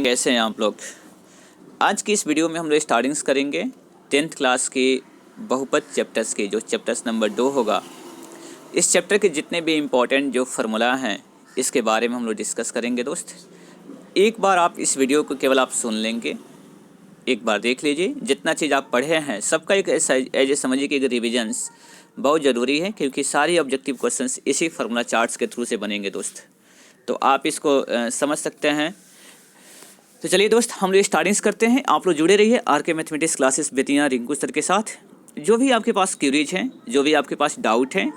कैसे हैं आप लोग। आज की इस वीडियो में हम लोग स्टार्टिंग्स करेंगे 10th क्लास के बहुपद चैप्टर्स के, जो चैप्टर्स नंबर 2 होगा। इस चैप्टर के जितने भी इम्पोर्टेंट जो फार्मूला हैं इसके बारे में हम लोग डिस्कस करेंगे दोस्त। एक बार आप इस वीडियो को केवल आप सुन लेंगे, एक बार देख लीजिए, जितना चीज़ आप पढ़े हैं सबका एक एज समझिए कि एक रिविजन्स बहुत ज़रूरी है, क्योंकि सारे ऑब्जेक्टिव क्वेश्चंस इसी फार्मूला चार्ट्स के थ्रू से बनेंगे दोस्त। तो आप इसको समझ सकते हैं। तो चलिए दोस्त, हम लोग स्टार्टिंग्स करते हैं। आप लोग जुड़े रहिए आर के mathematics classes Bettiah Rinku sir के साथ। जो भी आपके पास क्यूरीज हैं, जो भी आपके पास डाउट हैं,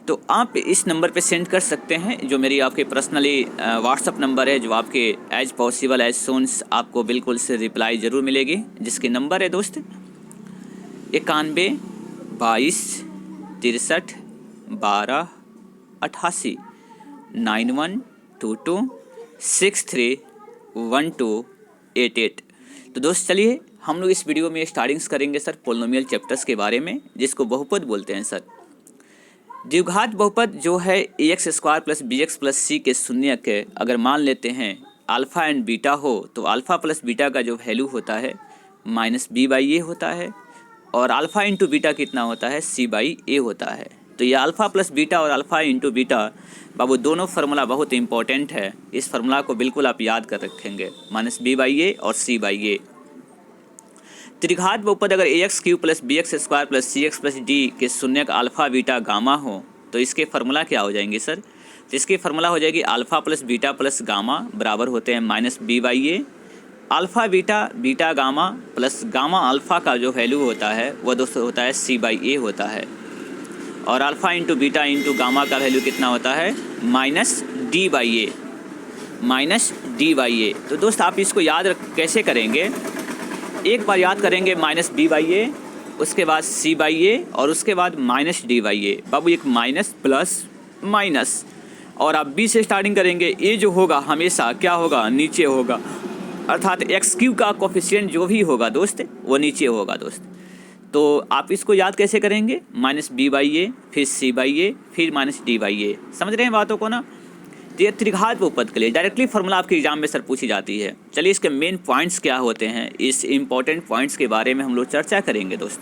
तो आप इस नंबर पे सेंड कर सकते हैं, जो मेरी आपके पर्सनली व्हाट्सअप नंबर है, जो आपके एज पॉसिबल एज सोन्स आपको बिल्कुल से रिप्लाई ज़रूर मिलेगी, जिसके नंबर है दोस्त 91 22 63 12 88 9122 63 1288। तो दोस्त चलिए हम लोग इस वीडियो में स्टार्टिंग्स करेंगे सर पोलिनोमियल चैप्टर्स के बारे में, जिसको बहुपद बोलते हैं सर। द्विघात बहुपद जो है ax² plus bx plus c के शून्य के अगर मान लेते हैं अल्फ़ा एंड बीटा हो, तो अल्फ़ा प्लस बीटा का जो वैल्यू होता है -b/a होता है, और अल्फ़ा इंटू बीटा कितना होता है c/a होता है। तो ये अल्फ़ा प्लस बीटा और अल्फ़ा इंटू बीटा बाबू दोनों फार्मूला बहुत इंपॉर्टेंट है। इस फार्मूला को बिल्कुल आप याद कर रखेंगे, -b/a और c/a। त्रिघात बहुपद अगर ax³ plus bx² plus cx plus d के शून्य का अल्फ़ा बीटा गामा हो, तो इसके फार्मूला क्या हो जाएंगे सर? तो इसकी फार्मूला हो जाएगी alpha plus beta plus gamma बराबर होते हैं -b/a। Alpha beta beta gamma plus gamma alpha का जो वैल्यू होता है वह दोस्तों होता है c/a होता है, और alpha into beta into gamma का वैल्यू कितना होता है -d/a। तो दोस्त आप इसको याद कैसे करेंगे? एक बार याद करेंगे -b/a, उसके बाद c/a और उसके बाद -d/a। बाबू एक माइनस प्लस माइनस, और आप b से स्टार्टिंग करेंगे। a जो होगा हमेशा क्या होगा? नीचे होगा, अर्थात x³ का कोफिशिएंट जो भी होगा दोस्त वो नीचे होगा दोस्त। तो आप इसको याद कैसे करेंगे? -b/a, फिर c/a, फिर -d/a। समझ रहे हैं बातों को ना? तो ये त्रिघात बहुपद के लिए डायरेक्टली फार्मूला आपके एग्जाम में सर पूछी जाती है। चलिए इसके मेन पॉइंट्स क्या होते हैं, इस इम्पोर्टेंट पॉइंट्स के बारे में हम लोग चर्चा करेंगे दोस्त।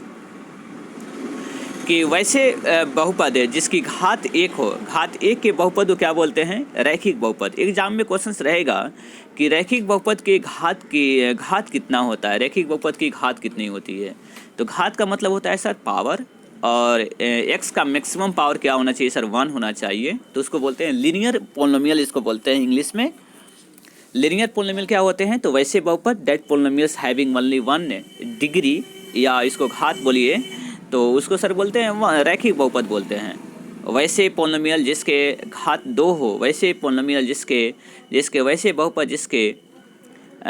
कि वैसे बहुपद है जिसकी घात 1 हो, घात 1 के बहुपद को क्या बोलते हैं? रैखिक बहुपद। एग्जाम में क्वेश्चंस रहेगा कि रैखिक बहुपद के घात कितना होता है, रैखिक बहुपद की घात कितनी होती है? तो घात का मतलब होता है सर पावर, और x का मैक्सिमम पावर क्या होना चाहिए सर? 1 होना चाहिए। तो उसको बोलते हैं लीनियर पोलिनोमियल, इसको बोलते हैं इंग्लिश में लीनियर पोलिनोमियल। क्या होते हैं? तो वैसे बहुपद that polynomials having only 1 degree, या इसको घात बोलिए तो उसको सर बोलते हैं रैखिक बहुपद बोलते हैं। वैसे पोलिनोमियल जिसके घात 2 हो, वैसे पोलिनोमियल जिसके वैसे बहुपद जिसके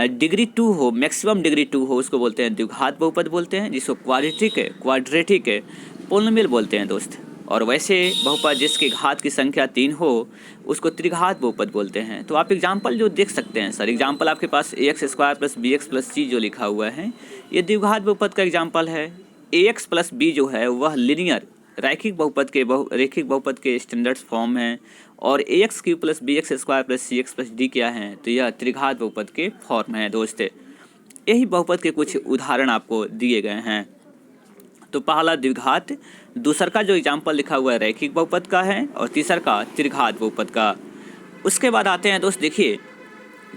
डिग्री 2 हो, मैक्सिमम डिग्री 2 हो, उसको बोलते हैं द्विघात बहुपद बोलते हैं, जिसको क्वाड्रेटिक पोलिनोमियल बोलते हैं दोस्त। और वैसे बहुपद जिसकी घात की संख्या 3 हो उसको त्रिघात बहुपद बोलते हैं। तो आप एग्जाम्पल जो देख सकते हैं सर, एग्जाम्पल आपके पास ax² plus bx plus c जो लिखा हुआ है ये द्विघात बहुपद का एग्जाम्पल है। ax प्लस b जो है वह लीनियर रैखिक बहुपद के स्टैंडर्ड फॉर्म हैं, और ax³ plus bx² plus cx plus d क्या हैं? तो यह त्रिघात बहुपद के फॉर्म हैं दोस्त। यही बहुपद के कुछ उदाहरण आपको दिए गए हैं। तो पहला द्विघात, दूसरा का जो एग्जाम्पल लिखा हुआ है रैखिक बहुपद का है, और तीसरा का त्रिघात बहुपद का। उसके बाद आते हैं दोस्त, देखिए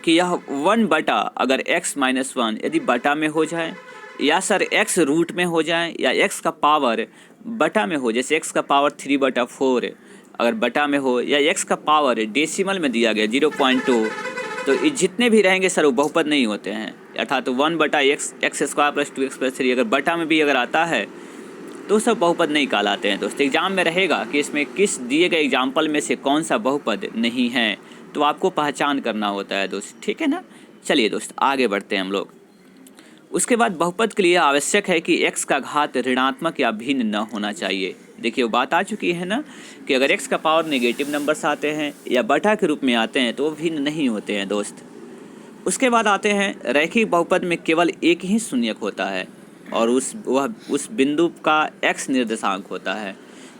कि यह 1 बटा अगर x - 1 यदि बटा में हो जाए, या सर x रूट में हो जाए, या x का पावर बटा में हो, जैसे x का पावर 3/4 अगर बटा में हो, या x का पावर डेसिमल में दिया गया 0.2, तो ये जितने भी रहेंगे सर वो बहुपद नहीं होते हैं। अर्थात 1/x² प्लस 2x प्लस 3 अगर बटा में भी अगर आता है तो सब बहुपद नहीं कहलाते हैं दोस्त। एग्जाम में रहेगा कि इसमें किस दिए गए एग्जाम्पल में से कौन सा बहुपद नहीं है, तो आपको पहचान करना होता है दोस्त, ठीक है ना? चलिए दोस्त आगे बढ़ते हैं हम लोग। उसके बाद बहुपद के लिए आवश्यक है कि x का घात ऋणात्मक या भिन्न न होना चाहिए। देखिए वो बात आ चुकी है ना कि अगर x का पावर नेगेटिव नंबर्स आते हैं या बटा के रूप में आते हैं तो वो भिन्न नहीं होते हैं दोस्त। उसके बाद आते हैं रैखिक बहुपद में केवल एक ही शून्यक होता है, और उस बिंदु का x निर्देशांक होता है।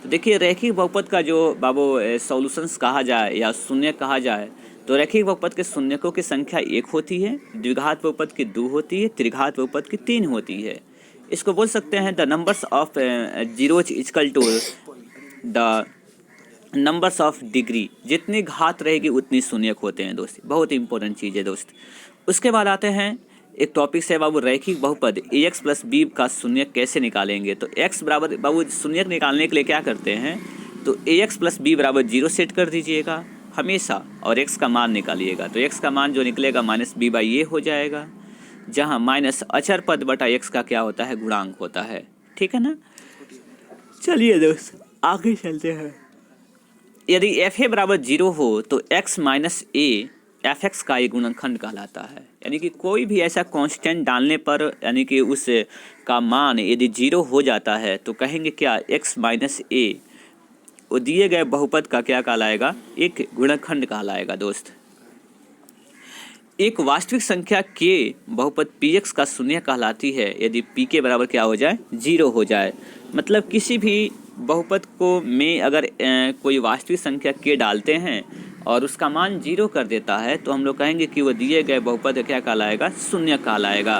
तो देखिए रैखिक बहुपद का जो बाबू सॉल्यूशंस कहा जाए या शून्य कहा जाए, तो रैखिक बहुपद के शून्यकों की संख्या 1 होती है, द्विघात बहुपद की 2 होती है, त्रिघात बहुपद की 3 होती है। इसको बोल सकते हैं the numbers of zeros equal to the numbers of degree. जितनी घात रहेगी उतनी शून्यक होते हैं दोस्त, बहुत इंपॉर्टेंट चीज़ है दोस्त। उसके बाद आते हैं एक टॉपिक से बाबू रैखिक बहुपद ax प्लस बी का शून्यक कैसे निकालेंगे। तो x बराबर बाबू शून्यक निकालने के लिए क्या करते हैं, तो ax प्लस बी बराबर 0 सेट कर दीजिएगा हमेशा और x का मान निकालिएगा। तो x का मान जो निकलेगा माइनस बी बाई ए हो जाएगा, जहाँ माइनस अचर पद बटा x का क्या होता है, गुणांक होता है। ठीक है ना। चलिए दोस्त आगे चलते हैं। यदि एफ ए बराबर 0 हो तो x minus A F x का एक गुणनखंड कहलाता है। यानी कि कोई भी ऐसा कांस्टेंट डालने पर यानी कि उस का मान यदि 0 हो जाता है तो कहेंगे क्या, x माइनस ए वो दिए गए बहुपद का क्या कहलाएगा, एक गुणनखंड कहलाएगा दोस्त। एक वास्तविक संख्या के बहुपद px का शून्य कहलाती है यदि p के बराबर क्या हो जाए, 0 हो जाए। मतलब किसी भी बहुपद को में अगर कोई वास्तविक संख्या k डालते हैं और उसका मान 0 कर देता है तो हम लोग कहेंगे कि वो दिए गए बहुपद क्या कहलाएगा, शून्य कहलाएगा।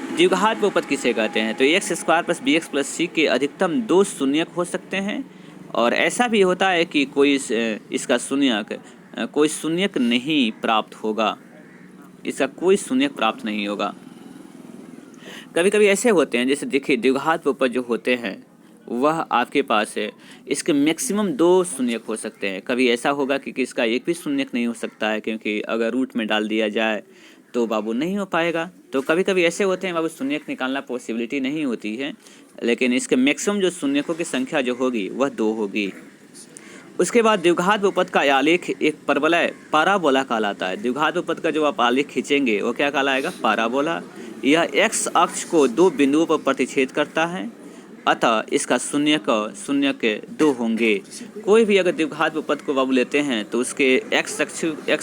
द्विघात बहुपद किसे कहते हैं, तो X square plus B X plus C के अधिकतम 2 शून्यक हो सकते हैं। और ऐसा भी होता है कि कोई इसका शून्यक कोई शून्यक नहीं प्राप्त होगा, इसका कोई शून्यक प्राप्त नहीं होगा। कभी कभी ऐसे होते हैं, जैसे देखिए द्विघात बहुपद जो होते हैं वह आपके पास है, इसके मैक्सिमम 2 शून्यक हो सकते हैं। कभी ऐसा होगा कि इसका एक भी शून्यक नहीं हो सकता है, क्योंकि अगर रूट में डाल दिया जाए तो बाबू नहीं हो पाएगा। तो कभी कभी ऐसे होते हैं बाबू शून्यक निकालना पॉसिबिलिटी नहीं होती है, लेकिन इसके मैक्सिमम जो शून्यकों की संख्या जो होगी वह 2 होगी। उसके बाद द्विघात बहुपद का आलेख एक परवलय पाराबोला कहलाता है। द्विघात बहुपद का जो आप आलेख खींचेंगे वो क्या कहलाएगा, पाराबोला। यह एक्स अक्ष को 2 बिंदुओं पर प्रतिच्छेद करता है, अतः इसका शून्यक 2 होंगे। कोई भी अगर द्विघात बहुपद को बाबू लेते हैं तो उसके एक्स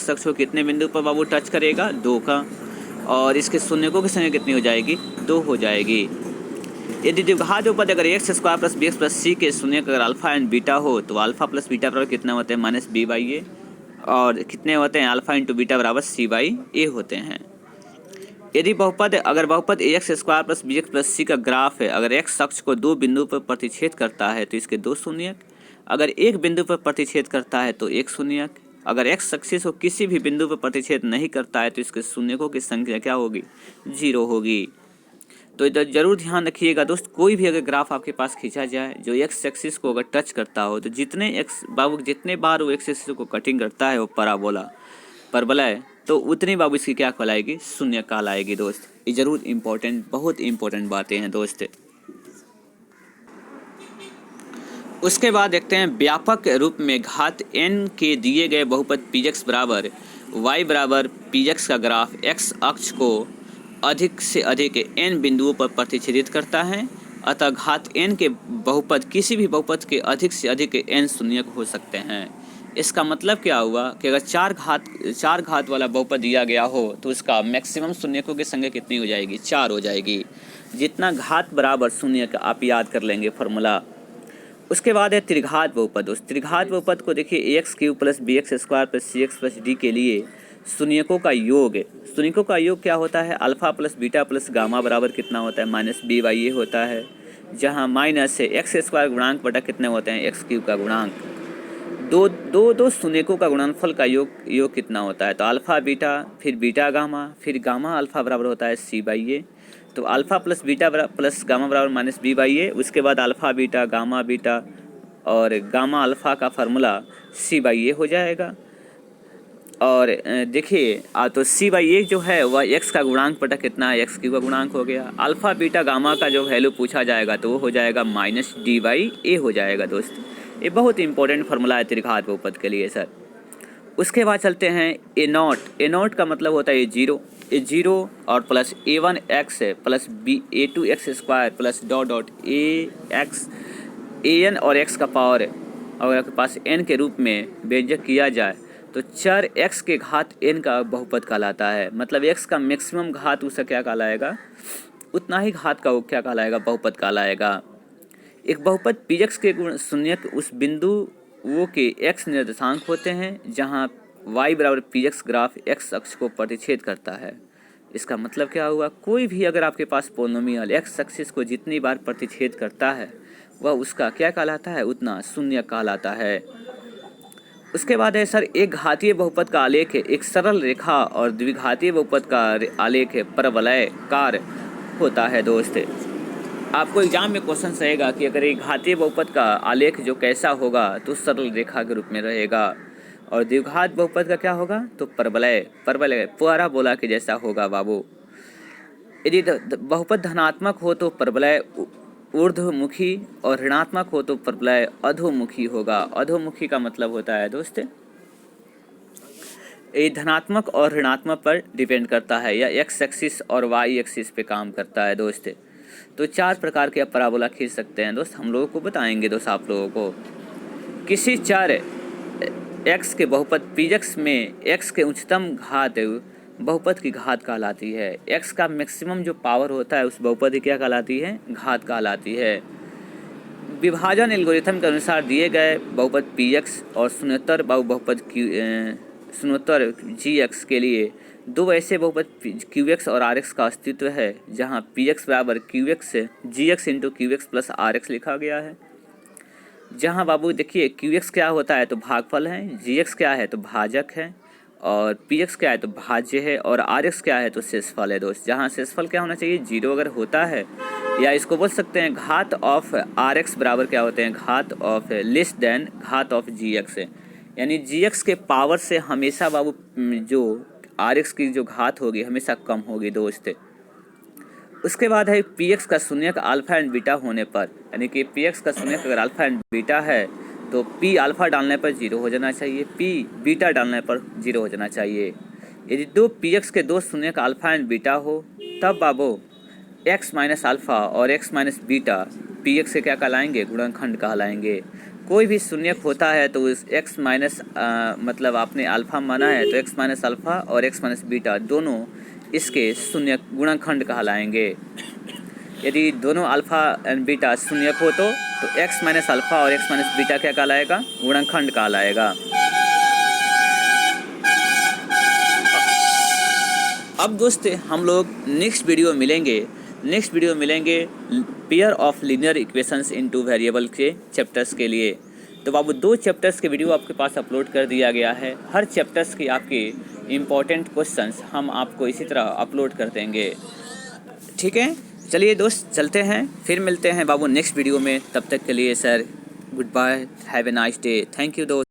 अक्ष को कितने बिंदु पर बाबू टच करेगा, 2 का, और इसके शून्यकों की संख्या कितनी हो जाएगी, 2 हो जाएगी। यदि द्विघात बहुपद अगर X square plus B X plus C के शून्यक अगर अल्फा एंड बीटा हो तो अल्फा प्लस बीटा बराबर कितने होते हैं, माइनस बी बाई ए, और कितने होते हैं, अल्फा इंटू बीटा बराबर सी बाई ए होते हैं। यदि अगर बहुपद X square plus B X plus C का ग्राफ है, अगर एक्स अक्ष को 2 बिंदु पर प्रतिच्छेद करता है तो इसके 2 शून्यक, अगर एक बिंदु पर प्रतिच्छेद करता है तो 1 शून्यक, अगर एक्स अक्ष को किसी भी बिंदु पर प्रतिच्छेद नहीं करता है तो इसके शून्यकों की संख्या क्या होगी, 0 होगी। तो इधर जरूर ध्यान रखिएगा दोस्त, कोई भी अगर ग्राफ आपके पास खींचा जाए जो एक्स एक्सिस को अगर टच करता हो तो जितने बार वो एक्स एक्सिस को कटिंग करता है वो परवलय, तो उतनी बाबू इसकी क्या कहलाएगी, शून्य कहलाएगी दोस्त। ये जरूर बहुत इंपॉर्टेंट बातें हैं दोस्त। उसके बाद देखते हैं व्यापक रूप में घात n के दिए गए बहुपद px बराबर y बराबर px का ग्राफ x अक्ष को अधिक से अधिक n बिंदुओं पर प्रतिच्छेदित करता है, अतः घात n के बहुपद किसी भी बहुपद के अधिक से अधिक n शून्यक हो सकते हैं। इसका मतलब क्या हुआ कि अगर चार घात वाला बहुपद दिया गया हो तो उसका मैक्सिमम शून्यकों की संख्या कितनी हो जाएगी, 4 हो जाएगी। जितना घात बराबर शून्यक आप याद कर लेंगे फॉर्मूला। उसके बाद है त्रिघात बहुपद। उस त्रिघात बहुपद को देखिए X cube plus B X square plus C X plus D के लिए शून्यकों का योग क्या होता है, alpha plus beta plus gamma बराबर कितना होता है, माइनस बी बाई ए होता है, जहाँ माइनस है एक्स स्क्वायर गुणांक बटा कितने होते हैं, एक्स क्यूब का गुणांक। दो शून्यकों का गुणनफल का योग कितना होता है, तो अल्फा बीटा फिर बीटा गामा फिर गामा अल्फा बराबर होता है सी बाई ए। तो alpha plus beta plus gamma बराबर माइनस बी बाई ए। उसके बाद अल्फा बीटा गामा बीटा और गामा अल्फा का फार्मूला सी बाई ए हो जाएगा। और देखिए तो सी बाई ए जो है वह एक्स का गुणांक बटा कितना है, एक्स क्यूब का गुणांक हो गया। अल्फा बीटा गामा का जो वैल्यू पूछा जाएगा तो वो हो जाएगा माइनस डी बाई ए हो जाएगा दोस्त। ये बहुत इंपॉर्टेंट फार्मूला है त्रिघात बहुपद के लिए सर। उसके बाद चलते हैं ए नॉट का मतलब होता है ए जीरो और plus a1 x plus a2 x square plus dot an और x का पावर अगर आपके पास n के रूप में व्यंजक किया जाए तो चर x के घात n का बहुपद कहलाता है। मतलब x का मैक्सिमम घात उसका क्या कहलाएगा, उतना ही घात का वो क्या कहलाएगा, बहुपद कहलाएगा। एक बहुपद px के शून्यक उस बिंदु वो के x निर्देशांक होते हैं जहाँ y बराबर पी एक्स ग्राफ x अक्ष को प्रतिच्छेद करता है। इसका मतलब क्या हुआ, कोई भी अगर आपके पास पोलिनोमियल x एक्सिस को जितनी बार प्रतिच्छेद करता है वह उसका क्या कहलाता है, उतना शून्य कहलाता है। उसके बाद है सर, एक घातीय बहुपद का आलेख एक सरल रेखा और द्विघातीय बहुपद का आलेख परवलयकार होता है। दोस्त आपको एग्जाम में क्वेश्चन रहेगा कि अगर एक घातीय बहुपद का आलेख जो कैसा होगा तो सरल रेखा के रूप में रहेगा, और द्विघात बहुपद का क्या होगा तो परवलय पैराबोला के जैसा होगा बाबू। यदि बहुपद धनात्मक हो तो परवलय ऊर्ध्वमुखी और ऋणात्मक हो तो परवलय अधोमुखी होगा। अधोमुखी का मतलब होता है दोस्त ये धनात्मक और ऋणात्मक पर डिपेंड करता है, या एक्स एक्सिस और वाई एक्सिस पे काम करता है दोस्त। तो 4 प्रकार के आप पैराबोला खींच सकते हैं दोस्त, हम लोगों को बताएंगे दोस्त आप लोगों को। किसी चर x के बहुपद px में x के उच्चतम घात बहुपद की घात कहलाती है। x का मैक्सिमम जो पावर होता है उस बहुपद की क्या कहलाती है, घात कहलाती है। विभाजन एल्गोरिथम के अनुसार दिए गए बहुपद px और शून्योत्तर बहुपद gx के लिए दो ऐसे बहुपद qx और rx का अस्तित्व है, जहां px बराबर qx gx into qx plus rx लिखा गया है। जहां बाबू देखिए qx क्या होता है तो भागफल है, gx क्या है तो भाजक है, और px क्या है तो भाज्य है, और rx क्या है तो शेषफल है दोस्त। जहां शेषफल क्या होना चाहिए, 0 अगर होता है, या इसको बोल सकते हैं घात ऑफ rx बराबर क्या होते हैं, घात ऑफ लेस देन घात ऑफ gx है। यानी gx के पावर से हमेशा बाबू जो rx की जो घात होगी हमेशा कम होगी दोस्त। उसके बाद है px का शून्यक अल्फा एंड बीटा होने पर, यानी कि px का शून्यक अगर अल्फा एंड बीटा है तो p अल्फा डालने पर 0 हो जाना चाहिए, p बीटा डालने पर 0 हो जाना चाहिए। यदि दो px के दो शून्यक अल्फा एंड बीटा हो तब बाबू x माइनस अल्फा और x माइनस बीटा px से क्या कहलाएंगे, गुणनखंड कहलाएंगे। कोई भी शून्यक होता है तो इस x माइनस मतलब आपने अल्फा माना है तो x माइनस अल्फा और x माइनस बीटा दोनों इसके शून्य गुणनखंड कहलाएंगे। यदि दोनों अल्फा एंड बीटा शून्यक हो तो x माइनस अल्फा और x माइनस बीटा क्या कहलाएगा, गुणनखंड कहलाएगा। अब दोस्त हम लोग नेक्स्ट वीडियो मिलेंगे pair of linear equations into variable के चैप्टर्स के लिए। तो बाबू 2 चैप्टर्स के वीडियो आपके पास अपलोड कर दिया गया है। हर चैप्टर्स की आपके इम्पॉर्टेंट क्वेश्चंस हम आपको इसी तरह अपलोड कर देंगे, ठीक है। चलिए दोस्त चलते हैं, फिर मिलते हैं बाबू नेक्स्ट वीडियो में। तब तक के लिए sir goodbye, have a nice day, thank you दोस्त।